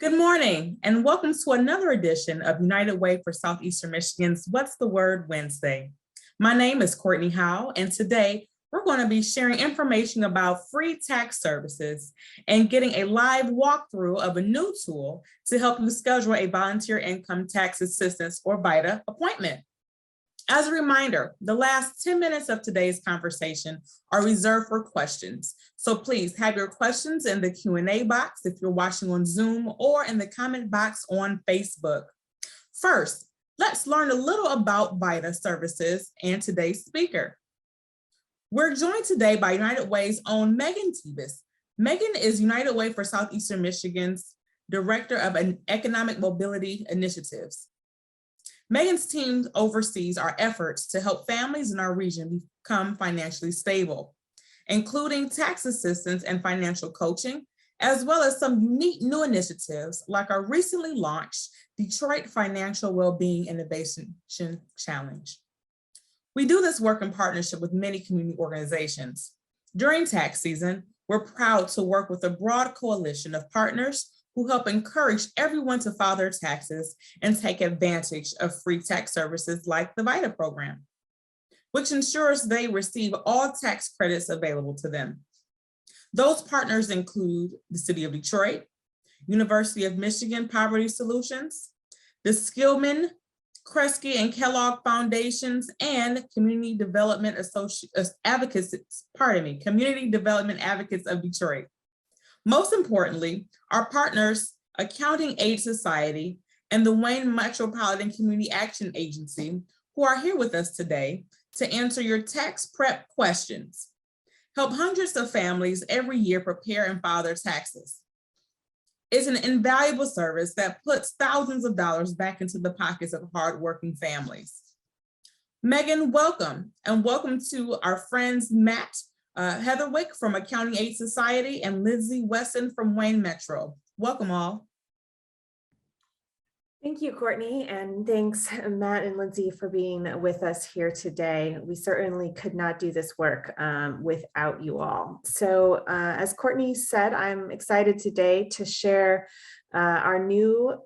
Good morning and welcome to another edition of United Way for Southeastern Michigan's What's the Word Wednesday. My name is Courtney Howe, and today we're going to be sharing information about free tax services and getting a live walkthrough of a new tool to help you schedule a volunteer income tax assistance or VITA appointment. As a reminder, the last 10 minutes of today's conversation are reserved for questions. So please have your questions in the Q&A box if you're watching on Zoom or in the comment box on Facebook. First, let's learn a little about VITA services and today's speaker. We're joined today by United Way's own Megan Thibos. Megan is United Way for Southeastern Michigan's Director of Economic Mobility Initiatives. Megan's team oversees our efforts to help families in our region become financially stable, including tax assistance and financial coaching, as well as some unique new initiatives like our recently launched Detroit Financial Wellbeing Innovation Challenge. We do this work in partnership with many community organizations. During tax season, we're proud to work with a broad coalition of partners who help encourage everyone to file their taxes and take advantage of free tax services like the VITA program, which ensures they receive all tax credits available to them. Those partners include the City of Detroit, University of Michigan Poverty Solutions, the Skillman, Kresge, and Kellogg Foundations, and Community Development Advocates of Detroit. Most importantly, our partners, Accounting Aid Society and the Wayne Metropolitan Community Action Agency, who are here with us today to answer your tax prep questions, help hundreds of families every year prepare and file their taxes. It's an invaluable service that puts thousands of dollars back into the pockets of hardworking families. Megan, welcome, and welcome to our friends Matt Heatherwick from Accounting Aid Society and Lindsay Wesson from Wayne Metro. Welcome all. Thank you, Courtney, and thanks Matt and Lindsay for being with us here today. We certainly could not do this work without you all. So as Courtney said, I'm excited today to share our new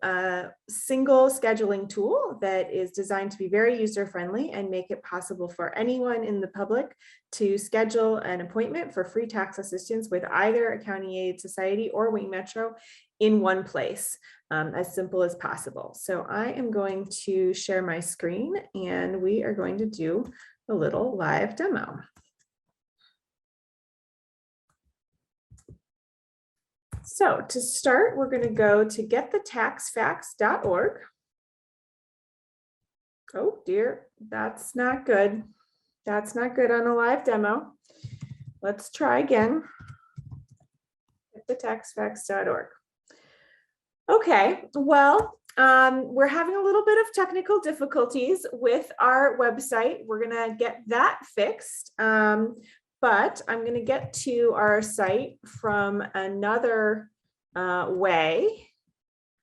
single scheduling tool that is designed to be very user-friendly and make it possible for anyone in the public to schedule an appointment for free tax assistance with either Accounting Aid Society or Wayne Metro in one place, as simple as possible. So I am going to share my screen and we are going to do a little live demo. So to start, we're going to go to getthetaxfacts.org. Oh dear, that's not good. That's not good on a live demo. Let's try again. Getthetaxfacts.org. Okay, well, we're having a little bit of technical difficulties with our website. We're going to get that fixed. But I'm going to get to our site from another way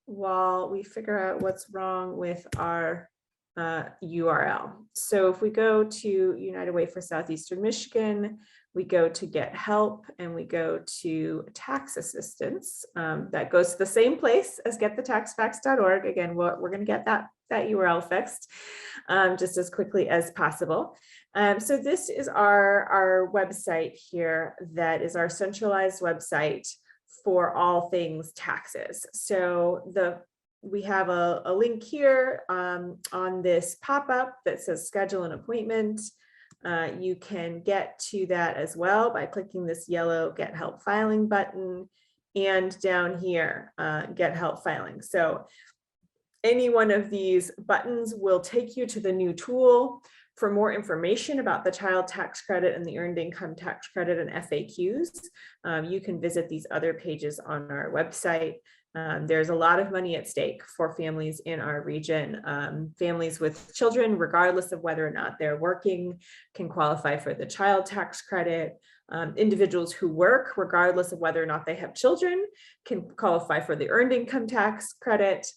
while we figure out what's wrong with our URL. So if we go to United Way for Southeastern Michigan, we go to Get Help and we go to Tax Assistance. That goes to the same place as getthetaxfacts.org. Again, we're going to get that URL fixed just as quickly as possible. So this is our website here. That is our centralized website for all things taxes. So we have a link here on this pop-up that says schedule an appointment. You can get to that as well by clicking this yellow Get Help Filing button and down here, Get Help Filing. So any one of these buttons will take you to the new tool. For more information about the child tax credit and the earned income tax credit and FAQs, you can visit these other pages on our website. There's a lot of money at stake for families in our region. Families with children, regardless of whether or not they're working, can qualify for the child tax credit. Individuals who work, regardless of whether or not they have children, can qualify for the earned income tax credit.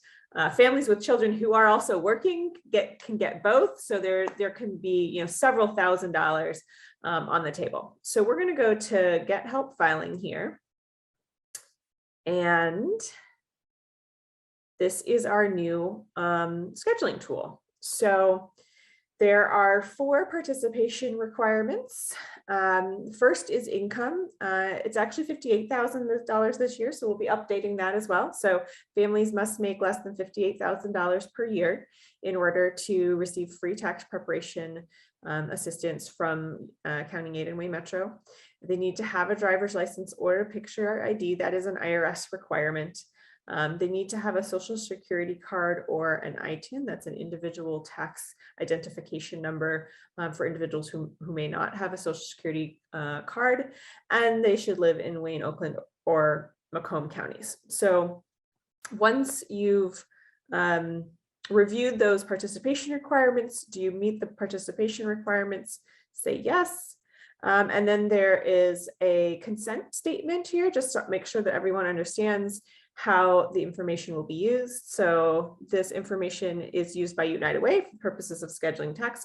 Families with children who are also working can get both. So there can be several $1,000s on the table. So we're going to go to Get Help Filing here. And this is our new scheduling tool. So there are 4 participation requirements. First is income. It's actually $58,000 this year, so we'll be updating that as well. So families must make less than $58,000 per year in order to receive free tax preparation assistance from County 8 and Way Metro. They need to have a driver's license or a picture ID. That is an IRS requirement. They need to have a social security card or an ITIN, that's an individual tax identification number for individuals who may not have a social security card, and they should live in Wayne, Oakland, or Macomb counties. So once you've reviewed those participation requirements, do you meet the participation requirements? Say yes. And then there is a consent statement here, just to make sure that everyone understands how the information will be used. So this information is used by United Way for purposes of scheduling tax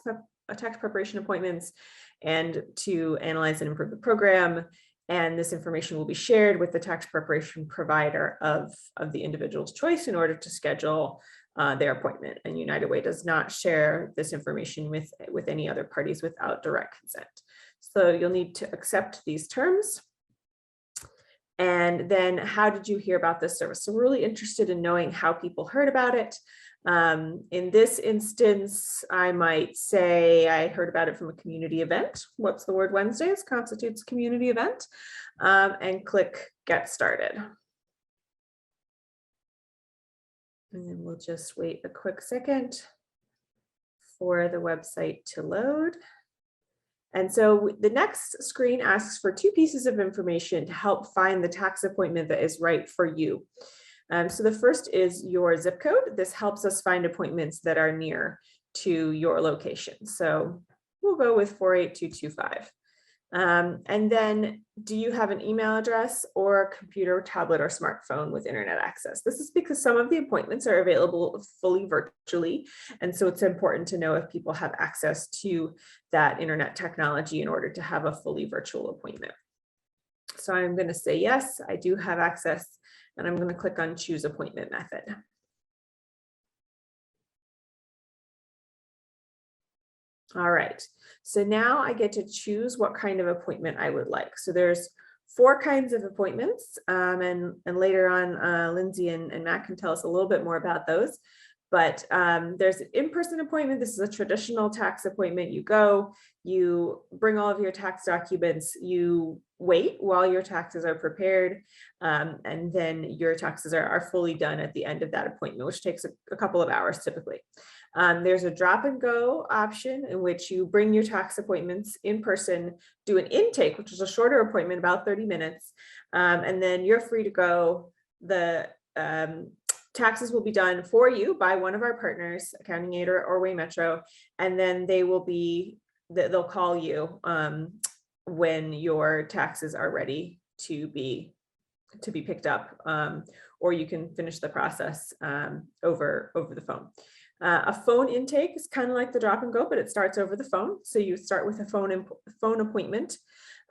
preparation appointments and to analyze and improve the program. And this information will be shared with the tax preparation provider of the individual's choice in order to schedule their appointment. And United Way does not share this information with any other parties without direct consent. So you'll need to accept these terms. And then how did you hear about this service? So we're really interested in knowing how people heard about it. In this instance, I might say I heard about it from a community event. What's the word Wednesdays constitutes a community event, and click get started. And then we'll just wait a quick second for the website to load. And so the next screen asks for 2 pieces of information to help find the tax appointment that is right for you. So the first is your zip code. This helps us find appointments that are near to your location. So we'll go with 48225. And then, do you have an email address or computer, tablet, or smartphone with internet access? This is because some of the appointments are available fully virtually. And so it's important to know if people have access to that internet technology in order to have a fully virtual appointment. So I'm going to say, yes, I do have access, and I'm going to click on choose appointment method. All right, so now I get to choose what kind of appointment I would like. So there's 4 kinds of appointments, and later on, Lindsay and Matt can tell us a little bit more about those. But there's an in-person appointment. This is a traditional tax appointment. You go, you bring all of your tax documents, you wait while your taxes are prepared, and then your taxes are fully done at the end of that appointment, which takes a couple of hours typically. There's a drop and go option in which you bring your tax appointments in person, do an intake, which is a shorter appointment, about 30 minutes, and then you're free to go. The taxes will be done for you by one of our partners, County 8 or Way Metro, and then they'll call you when your taxes are ready to be picked up, or you can finish the process over the phone. A phone intake is kind of like the drop and go, but it starts over the phone. So you start with a phone appointment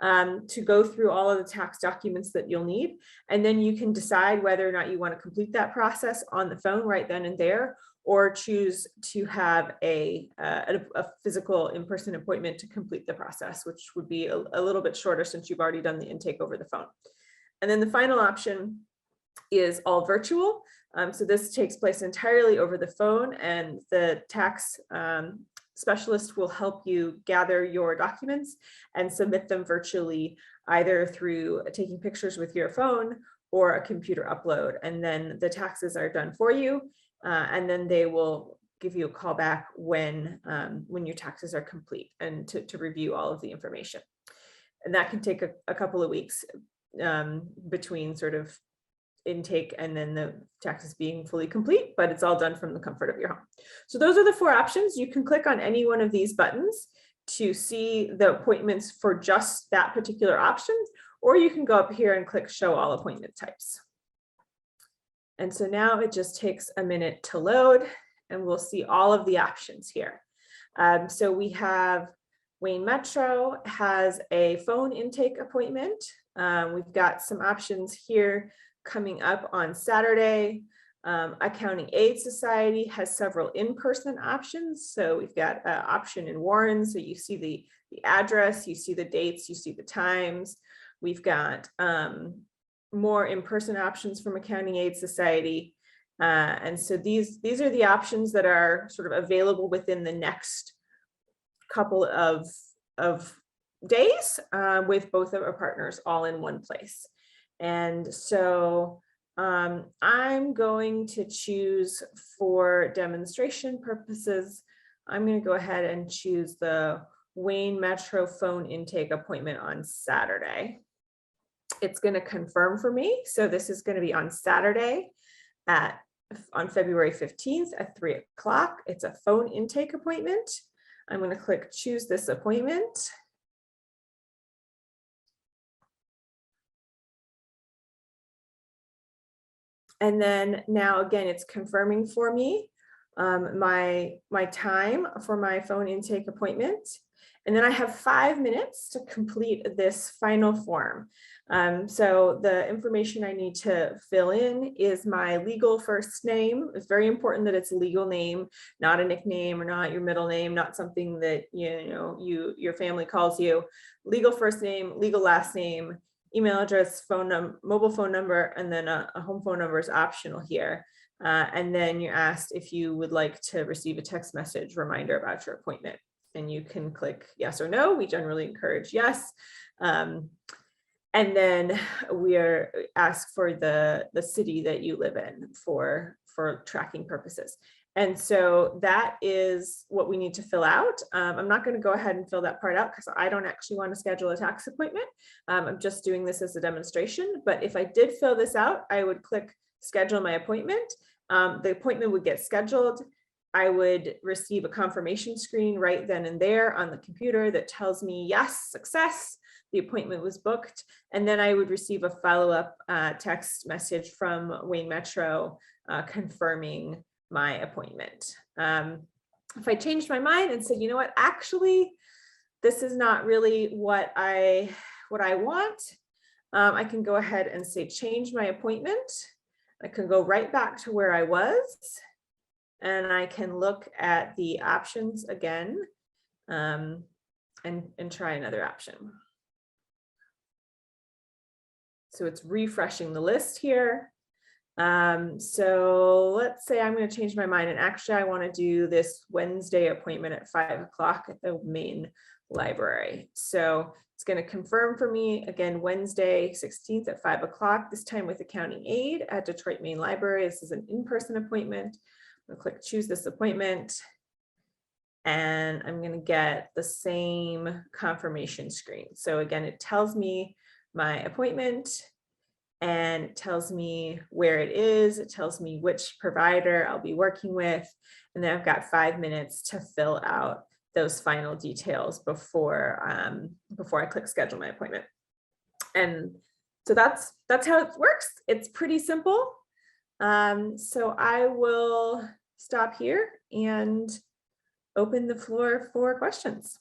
to go through all of the tax documents that you'll need. And then you can decide whether or not you want to complete that process on the phone right then and there, or choose to have a physical in-person appointment to complete the process, which would be a little bit shorter since you've already done the intake over the phone. And then the final option is all virtual. So this takes place entirely over the phone, and the tax specialist will help you gather your documents and submit them virtually, either through taking pictures with your phone or a computer upload. And then the taxes are done for you, and then they will give you a call back when your taxes are complete, and to review all of the information. And that can take a couple of weeks between sort of intake and then the taxes being fully complete, but it's all done from the comfort of your home. So those are the 4 options. You can click on any one of these buttons to see the appointments for just that particular option, or you can go up here and click show all appointment types. And so now it just takes a minute to load, and we'll see all of the options here. So we have Wayne Metro has a phone intake appointment. We've got some options here coming up on Saturday. Accounting Aid Society has several in-person options. So we've got an option in Warren. So you see the address, you see the dates, you see the times. We've got more in-person options from Accounting Aid Society. And so these are the options that are sort of available within the next couple of days with both of our partners all in one place. And so I'm going to choose, for demonstration purposes, I'm going to go ahead and choose the Wayne Metro phone intake appointment on Saturday. It's going to confirm for me. So this is going to be on Saturday on February 15th at 3 o'clock. It's a phone intake appointment. I'm going to click choose this appointment. And then now again, it's confirming for me my time for my phone intake appointment. And then I have 5 minutes to complete this final form. So the information I need to fill in is my legal first name. It's very important that it's a legal name, not a nickname or not your middle name, not something that your family calls you. Legal first name, legal last name, email address, phone number, mobile phone number, and then a home phone number is optional here. And then you're asked if you would like to receive a text message reminder about your appointment. And you can click yes or no. We generally encourage yes. And then we are asked for the city that you live in for tracking purposes. And so that is what we need to fill out. I'm not going to go ahead and fill that part out because I don't actually want to schedule a tax appointment. I'm just doing this as a demonstration. But if I did fill this out, I would click schedule my appointment. The appointment would get scheduled. I would receive a confirmation screen right then and there on the computer that tells me, yes, success, the appointment was booked. And then I would receive a follow-up text message from Wayne Metro confirming my appointment. If I changed my mind and said, you know what, actually, this is not really what I want, I can go ahead and say change my appointment. I can go right back to where I was, and I can look at the options again and try another option. So it's refreshing the list here. So let's say I'm going to change my mind, and actually I want to do this Wednesday appointment at 5 o'clock at the main library. So it's going to confirm for me again, Wednesday 16th at 5 o'clock, this time with Accounting Aid at Detroit Main Library. This is an in-person appointment. I'm going to click choose this appointment, and I'm going to get the same confirmation screen. So again, it tells me my appointment, and it tells me where it is. It tells me which provider I'll be working with. And then I've got 5 minutes to fill out those final details before I click schedule my appointment. And so that's how it works. It's pretty simple. So I will stop here and open the floor for questions.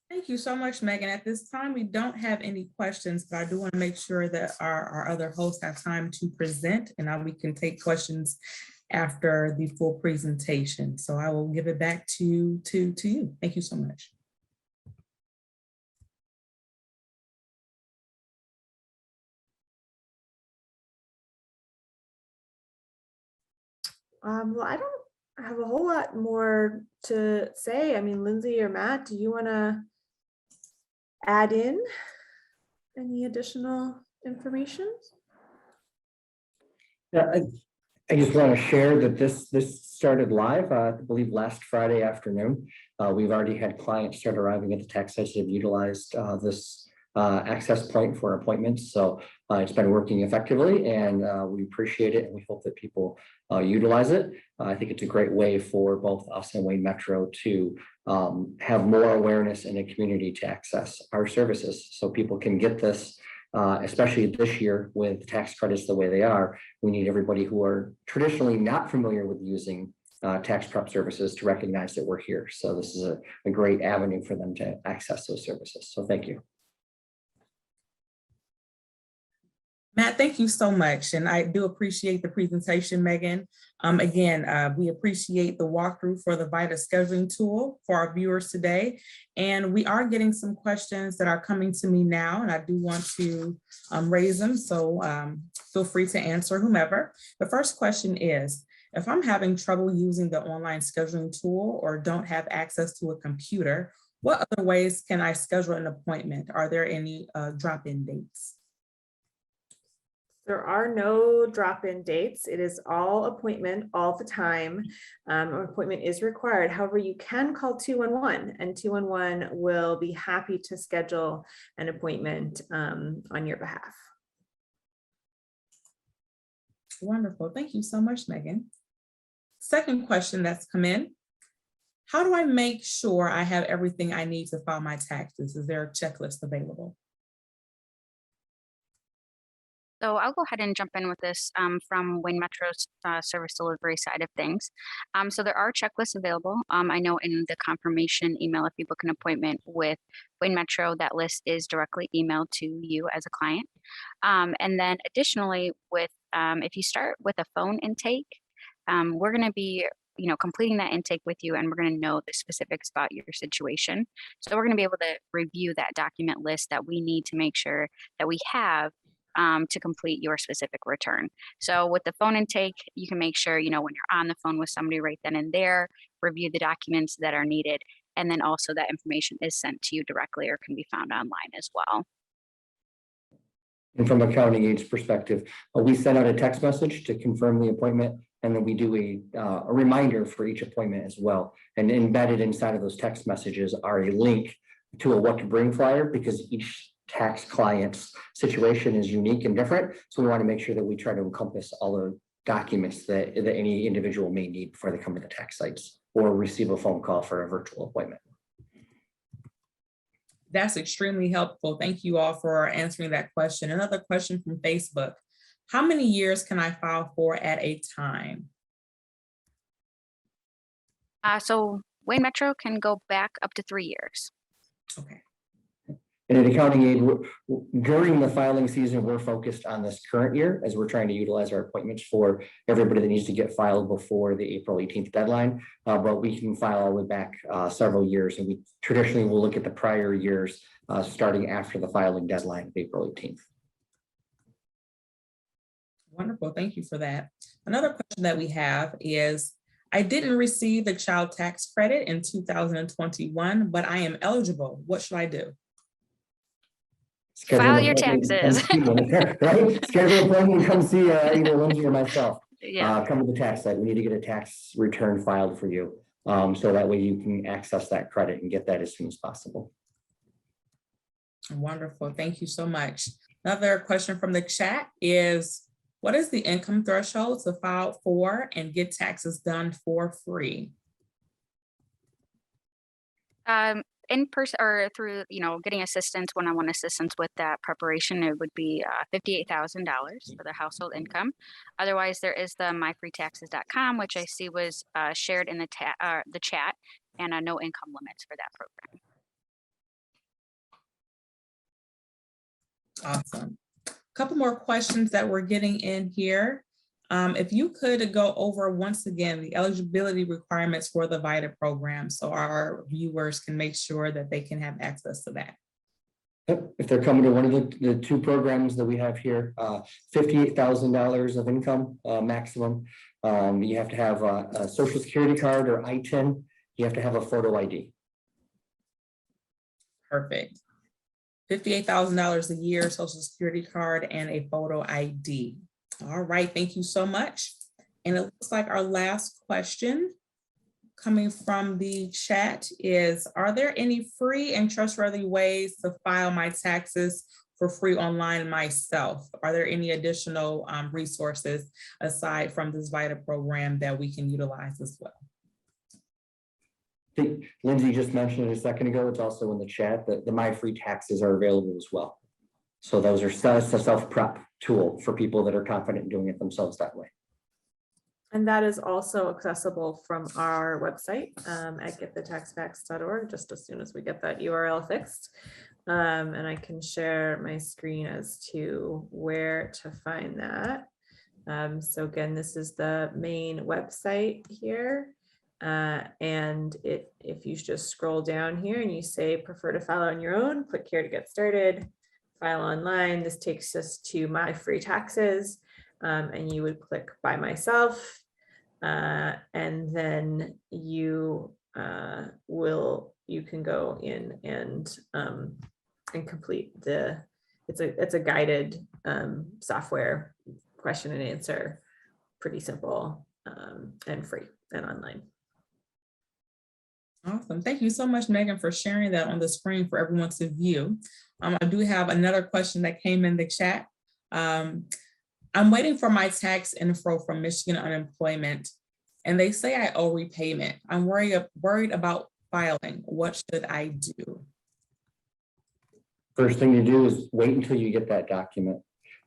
Thank you so much, Megan. At this time, we don't have any questions, but I do want to make sure that our other hosts have time to present, and we can take questions after the full presentation. So I will give it back to you. Thank you so much. Well, I don't have a whole lot more to say. I mean, Lindsay or Matt, do you want to add in any additional information? Yeah, I just want to share that this started live, I believe last Friday afternoon. We've already had clients start arriving at the tax sites that have utilized this access point for appointments. So it's been working effectively, and we appreciate it, and we hope that people utilize it. I think it's a great way for both us and Wayne Metro to have more awareness in the community to access our services, so people can get this. Especially this year with tax credits the way they are, we need everybody who are traditionally not familiar with using tax prep services to recognize that we're here. So this is a great avenue for them to access those services. So thank you. Matt, thank you so much. And I do appreciate the presentation, Megan. Again, we appreciate the walkthrough for the VITA scheduling tool for our viewers today. And we are getting some questions that are coming to me now, and I do want to raise them. So feel free to answer whomever. The first question is, if I'm having trouble using the online scheduling tool or don't have access to a computer, what other ways can I schedule an appointment? Are there any drop-in dates? There are no drop-in dates. It is all appointment all the time. An appointment is required. However, you can call 211 and 211 will be happy to schedule an appointment on your behalf. Wonderful. Thank you so much, Megan. Second question that's come in. How do I make sure I have everything I need to file my taxes? Is there a checklist available? So I'll go ahead and jump in with this from Wayne Metro's service delivery side of things. So there are checklists available. I know in the confirmation email, if you book an appointment with Wayne Metro, that list is directly emailed to you as a client. And then additionally, with if you start with a phone intake, we're going to be completing that intake with you, and we're going to know the specifics about your situation. So we're going to be able to review that document list that we need to make sure that we have to complete your specific return. So with the phone intake, you can make sure, when you're on the phone with somebody right then and there, review the documents that are needed. And then also that information is sent to you directly or can be found online as well. And from accounting aids perspective, we send out a text message to confirm the appointment, and then we do a reminder for each appointment as well. And embedded inside of those text messages are a link to a what to bring flyer, because each tax client's situation is unique and different. So we want to make sure that we try to encompass all the documents that any individual may need before they come to the tax sites or receive a phone call for a virtual appointment. That's extremely helpful. Thank you all for answering that question. Another question from Facebook. How many years can I file for at a time? So Wayne Metro can go back up to 3 years. Okay. And in accounting aid, during the filing season, we're focused on this current year as we're trying to utilize our appointments for everybody that needs to get filed before the April 18th deadline. But we can file all the way back several years, and we traditionally will look at the prior years starting after the filing deadline of April 18th. Wonderful. Thank you for that. Another question that we have is, I didn't receive the child tax credit in 2021, but I am eligible. What should I do? File your taxes. Right? Schedule an appointment, come see either Lindsay or myself. Yeah. Come to the tax site. We need to get a tax return filed for you. So that way you can access that credit and get that as soon as possible. Wonderful. Thank you so much. Another question from the chat is, what is the income threshold to file for and get taxes done for free? In person or through, getting assistance, one-on-one assistance with that preparation, it would be $58,000 for the household income. Otherwise, there is the myfreetaxes.com, which I see was shared in the chat, and no income limits for that program. Awesome. A couple more questions that we're getting in here. If you could go over once again the eligibility requirements for the VITA program so our viewers can make sure that they can have access to that. If they're coming to one of the two programs that we have here, $58,000 of income maximum. You have to have a social security card or ITIN. You have to have a photo ID. Perfect. $58,000 a year, social security card, and a photo ID. All right, thank you so much. And it looks like our last question coming from the chat is, are there any free and trustworthy ways to file my taxes for free online myself? Are there any additional resources aside from this VITA program that we can utilize as well? I think Lindsay just mentioned it a second ago. It's also in the chat that the My Free Taxes are available as well. So those are a self-prep tool for people that are confident in doing it themselves that way. And that is also accessible from our website at getthetaxfacts.org, just as soon as we get that URL fixed. And I can share my screen as to where to find that. So again, this is the main website here. And if you just scroll down here and you say prefer to file on your own, click here to get started, file online. This takes us to my free taxes. And you would click by myself, and then you can go in and complete it's a guided software question and answer, pretty simple and free and online. Awesome. Thank you so much, Megan, for sharing that on the screen for everyone to view. I do have another question that came in the chat. I'm waiting for my tax info from Michigan Unemployment, and they say I owe repayment. I'm worried about filing. What should I do? First thing to do is wait until you get that document.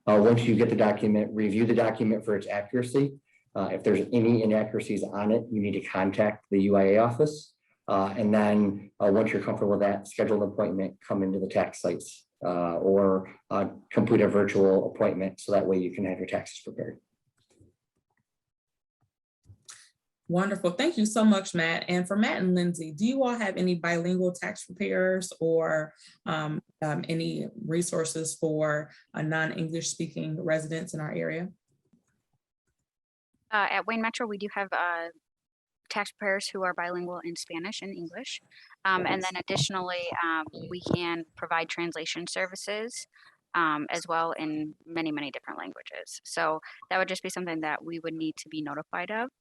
Once you get the document, review the document for its accuracy. If there's any inaccuracies on it, you need to contact the UIA office. And then once you're comfortable with that, schedule an appointment, come into the tax sites or complete a virtual appointment so that way you can have your taxes prepared. Wonderful. Thank you so much, Matt. And for Matt and Lindsay, do you all have any bilingual tax preparers or any resources for non-English speaking residents in our area? At Wayne Metro, we do have tax preparers who are bilingual in Spanish and English. And then additionally, we can provide translation services as well in many, many different languages. So that would just be something that we would need to be notified of,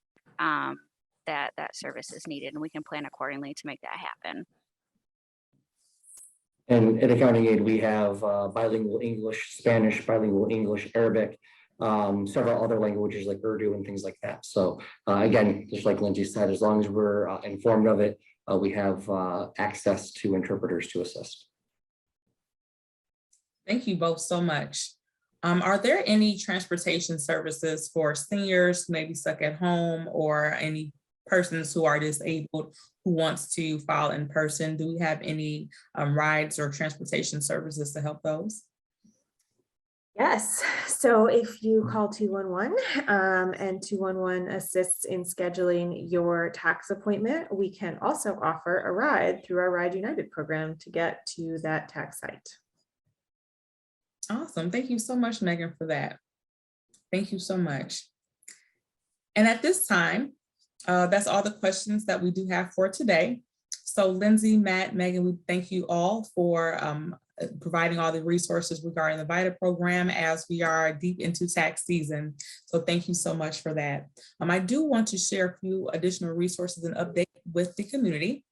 that service is needed, and we can plan accordingly to make that happen. And at Accounting Aid, we have bilingual English, Spanish, bilingual English, Arabic, several other languages like Urdu and things like that. So again, just like Lindsay said, as long as we're informed of it, we have access to interpreters to assist. Thank you both so much. Are there any transportation services for seniors maybe stuck at home or any persons who are disabled who wants to file in person? Do we have any rides or transportation services to help those? Yes, so if you call 211 and 211 assists in scheduling your tax appointment, we can also offer a ride through our Ride United program to get to that tax site. Awesome. Thank you so much, Megan, for that. Thank you so much. And at this time, that's all the questions that we do have for today. So Lindsay, Matt, Megan, we thank you all for providing all the resources regarding the VITA program as we are deep into tax season. So thank you so much for that. I do want to share a few additional resources and updates with the community.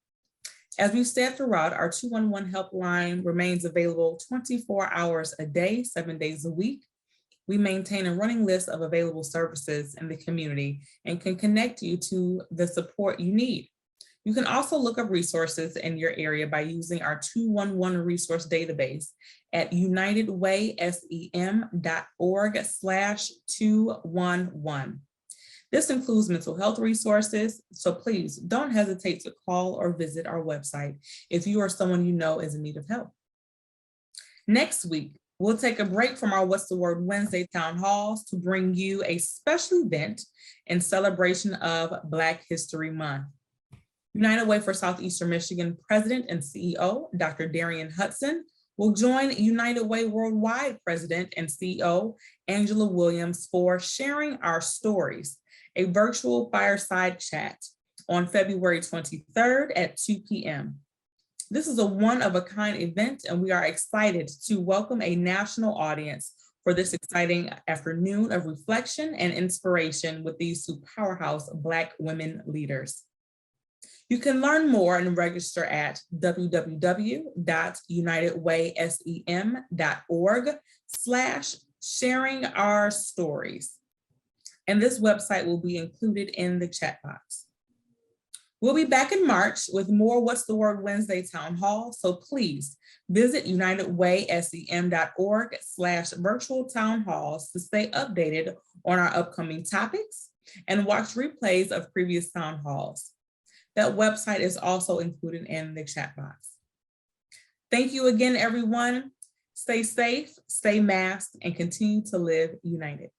As we've said throughout, our 211 helpline remains available 24 hours a day, 7 days a week. We maintain a running list of available services in the community and can connect you to the support you need. You can also look up resources in your area by using our 211 resource database at unitedwaysem.org/211. This includes mental health resources, so please don't hesitate to call or visit our website if you or someone you know is in need of help. Next week, we'll take a break from our What's the Word Wednesday town halls to bring you a special event in celebration of Black History Month. United Way for Southeastern Michigan President and CEO, Dr. Darian Hudson, will join United Way Worldwide President and CEO, Angela Williams, for Sharing Our Stories, a virtual fireside chat on February 23rd at 2 p.m. This is a one-of-a-kind event, and we are excited to welcome a national audience for this exciting afternoon of reflection and inspiration with these two powerhouse Black women leaders. You can learn more and register at www.unitedwaysem.org/sharingourstories. And this website will be included in the chat box. We'll be back in March with more What's the Word Wednesday Town Hall, so please visit unitedwaysem.org/virtual town halls to stay updated on our upcoming topics and watch replays of previous town halls. That website is also included in the chat box. Thank you again, everyone. Stay safe, stay masked, and continue to live united.